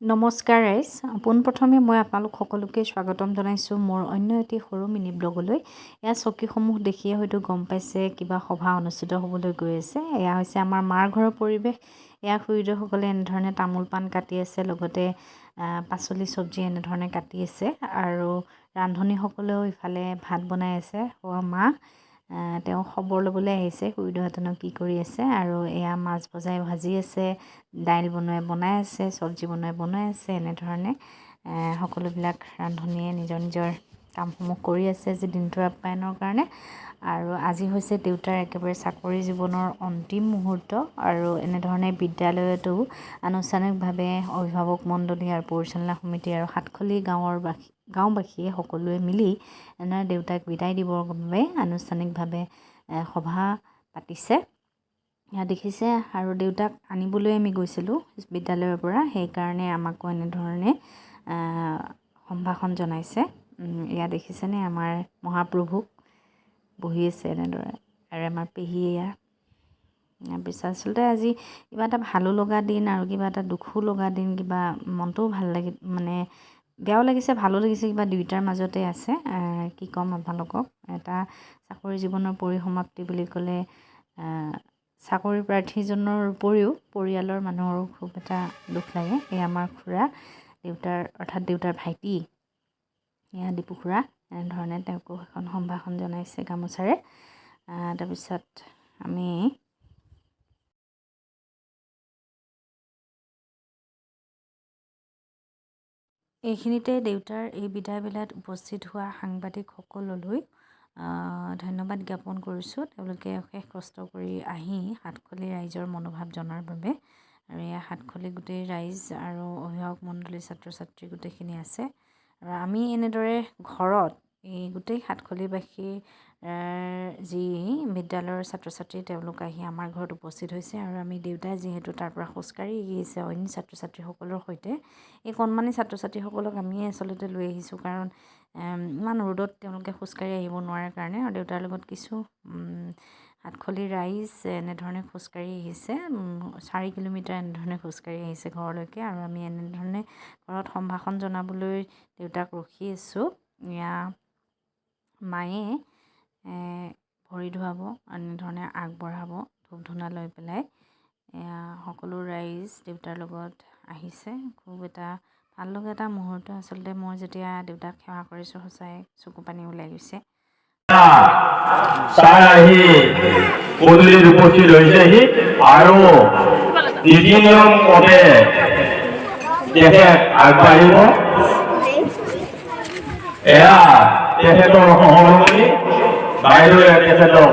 নমস্কাৰ ৰাইজ, পোনপ্ৰথমে মই আপোনালোক সকলোকে স্বাগতম জনাইছোঁ মোৰ অন্য এটি সৰু মিনি ব্লগলৈ। এয়া চকীসমূহ দেখিয়ে হয়তো গম পাইছে কিবা সভা অনুষ্ঠিত হ'বলৈ গৈ আছে। এয়া হৈছে আমাৰ মাৰ ঘৰৰ পৰিৱেশ। এয়া খুৰীদেউসকলে এনেধৰণে তামোল পাণ কাটি আছে, লগতে পাচলি চব্জি এনেধৰণে কাটি আছে, আৰু ৰান্ধনীসকলেও ইফালে ভাত বনাই আছে। মা তেওঁ খবৰ ল'বলৈ আহিছে খুৰীদেউহঁতক কি কৰি আছে, আৰু এয়া মাছ ভাজি আছে, দাইল বনাই আছে, চব্জি বনাই আছে। এনেধৰণে সকলোবিলাক ৰান্ধনীয়ে নিজৰ নিজৰ কামসমূহ কৰি আছে আজি দিনটোৰ আপ্যায়নৰ কাৰণে। আৰু আজি হৈছে দেউতাৰ একেবাৰে চাকৰি জীৱনৰ অন্তিম মুহূৰ্ত, আৰু এনেধৰণে বিদ্যালয়তো আনুষ্ঠানিকভাৱে অভিভাৱক মণ্ডলী আৰু পৰিচালনা সমিতি আৰু সাতখলী গাঁওবাসীয়ে সকলোৱে মিলি এনেদৰে দেউতাক বিদায় দিবৰ বাবে আনুষ্ঠানিকভাৱে সভা পাতিছে। ইয়াত দেখিছে, আৰু দেউতাক আনিবলৈ আমি গৈছিলোঁ বিদ্যালয়ৰ পৰা, সেইকাৰণে আমাকো এনেধৰণে সম্ভাষণ জনাইছে। এয়া দেখিছেনে আমাৰ মহাপ্ৰভুক বহি আছে এনেদৰে, আৰু আমাৰ পেহী এয়া। তাৰপিছত আচলতে আজি কিবা এটা ভালো লগা দিন আৰু কিবা এটা দুখো লগা দিন, কিবা মনটোও ভাল লাগি বেয়াও লাগিছে ভালো লাগিছে, কিবা দুয়োটাৰ মাজতে আছে। কি ক'ম আপোনালোকক, এটা চাকৰি জীৱনৰ পৰিসমাপ্তি বুলি ক'লে চাকৰি প্ৰাৰ্থীজনৰ উপৰিও পৰিয়ালৰ মানুহৰো খুব এটা দুখ লাগে। এই আমাৰ খুৰা দেউতাৰ ভাইটি, এয়া দীপু খুৰা, এনেধৰণে তেওঁকো এখন সম্ভাষণ জনাইছে গামোচাৰে। তাৰপিছত আমি এইখিনিতে দেউতাৰ এই বিদায় বেলাত উপস্থিত হোৱা সাংবাদিকসকললৈ ধন্যবাদ জ্ঞাপন কৰিছোঁ। তেওঁলোকে অশেষ কষ্ট কৰি আহি সাতখলী ৰাইজৰ মনোভাৱ জনাৰ বাবে। আৰু এয়া সাতখলী গোটেই ৰাইজ আৰু অভিভাৱক মণ্ডলী ছাত্ৰ ছাত্ৰী গোটেইখিনি আছে। আৰু আমি এনেদৰে ঘৰত এই গোটেই সাতখলীবাসীৰ যি বিদ্যালয়ৰ ছাত্ৰ ছাত্ৰী তেওঁলোক আহি আমাৰ ঘৰত উপস্থিত হৈছে, আৰু আমি দেউতাই যিহেতু তাৰ পৰা খোজকাঢ়ি আহিছে অন্য ছাত্ৰ ছাত্ৰীসকলৰ সৈতে, এই কণমানি ছাত্ৰ ছাত্ৰীসকলক আমিয়ে আচলতে লৈ আহিছোঁ, কাৰণ ইমান ৰ'দত তেওঁলোকে খোজকাঢ়ি আহিব নোৱাৰে কাৰণে। আৰু দেউতাৰ লগত কিছু সাতখলী ৰাইজ এনেধৰণে খোজকাঢ়ি আহিছে, 4 কিলোমিটাৰ এনেধৰণে খোজকাঢ়ি আহিছে ঘৰলৈকে। আৰু আমি এনেধৰণে ঘৰত সম্ভাষণ জনাবলৈ দেউতাক ৰখি আছোঁ। এয়া মায়ে ভৰি ধুৱাব, এনেধৰণে আগবঢ়াব ধূপ ধূনা লৈ পেলাই। এয়া সকলো ৰাইজ দেউতাৰ লগত আহিছে। খুব এটা ভাল লগা এটা মুহূৰ্ত আচলতে। মই যেতিয়া দেউতাক সেৱা কৰিছোঁ সঁচাই চকু পানী ওলাই গৈছে। আহি পদূলিত উপস্থিত হৈছেহি, আৰু নীতি নিয়ম মতে তেখেত আগবাঢ়িব। এয়া তেখেতৰ সহমৰ্মী বাইদেৱে তেখেতক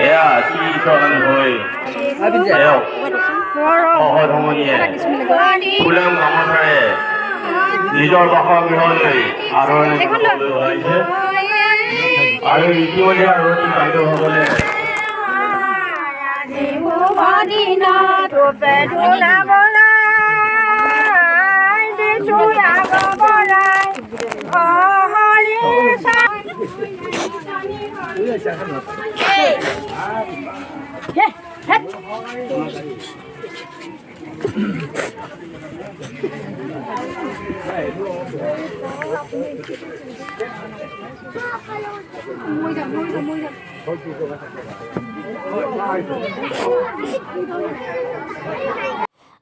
এয়া শ্ৰীচৰণ হৈ সহধমনীয়ে ফুলাম গামোচাৰে নিজৰ বাসগৃহলৈ আদৰণি জনাবলৈ ওলাইছে। আৰু ইতিমধ্যে আদৰণি বাইদেউসকলে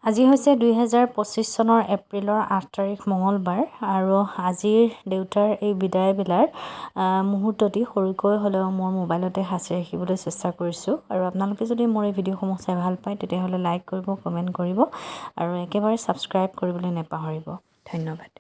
আজি হৈছে 2025 চনৰ এপ্ৰিলৰ 8 তাৰিখ মঙলবাৰ, আৰু আজিৰ দেউতাৰ এই বিদায় বেলাৰ মুহূৰ্তটি সৰুকৈ হ'লেও মোৰ মোবাইলতে সাঁচি ৰাখিবলৈ চেষ্টা কৰিছোঁ। আৰু আপোনালোকে যদি মোৰ এই ভিডিঅ'সমূহ চাই ভাল পায় তেতিয়াহ'লে লাইক কৰিব, কমেণ্ট কৰিব, আৰু একেবাৰে ছাবস্ক্ৰাইব কৰিবলৈ নেপাহৰিব। ধন্যবাদ।